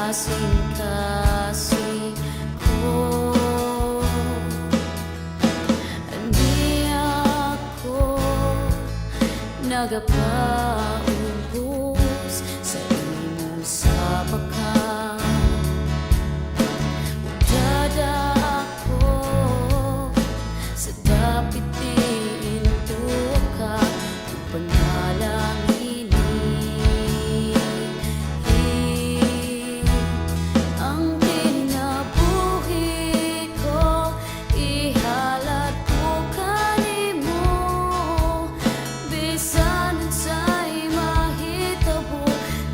kasing-kasing ko. Hindi ako nagapaubos sa imong sabakan. Dada ako sa dapit din ka panalangin. Ang kinabuhi ko ihalad ko kanimo, bisan unsay mahitabo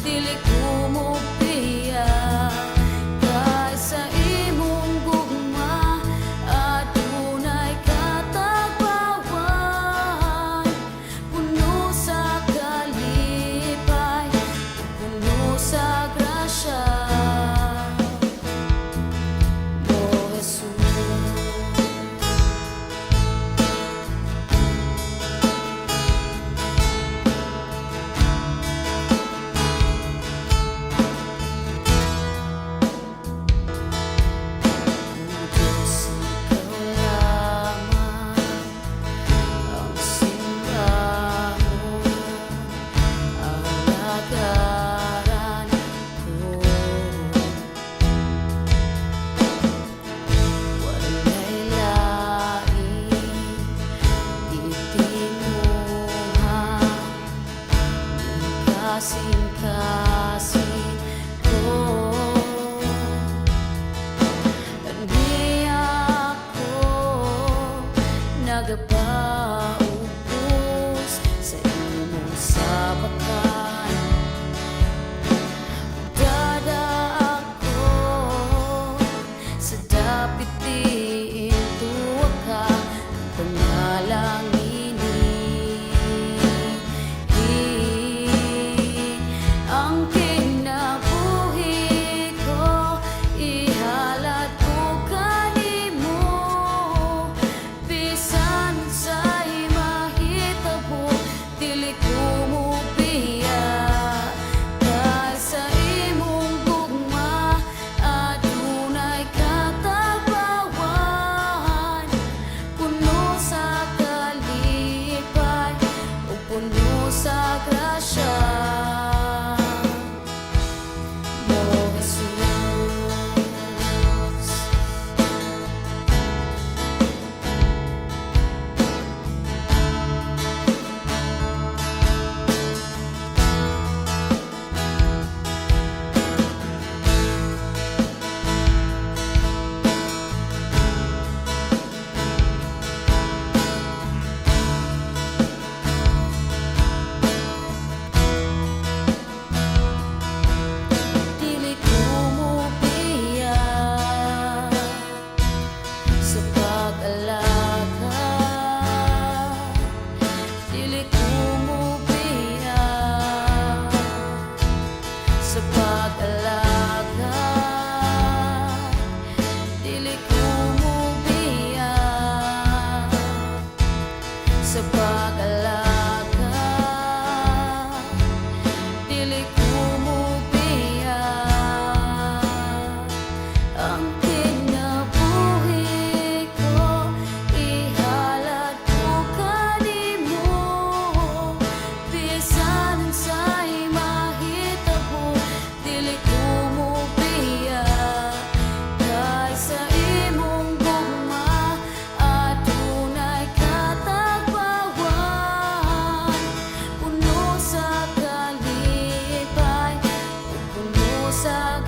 dili ko mopiya. Kay sa imong gugma adunay katagbawan, puno sa kalipay, puno sa grasya. Kasing-kasing ko. Hindi ako nagapaubos sa imong sabakan. Dada ako sa dapit din ka panalangin. Ang kinabuhi ko ihalad ko kanimo, bisan unsay mahitabo dili ko mopiya. Kay sa imong gugma adunay katagbawan, puno sa kalipay ug puno sa grasya. Sa pag-alaga dili ko mopiya. Ang kinabuhi ko ihalad ko kanimo, bisan unsay mahitabo dili ko mopiya. Kay sa imong gugma adunay katagbawan, puno sa kalipay ug puno sa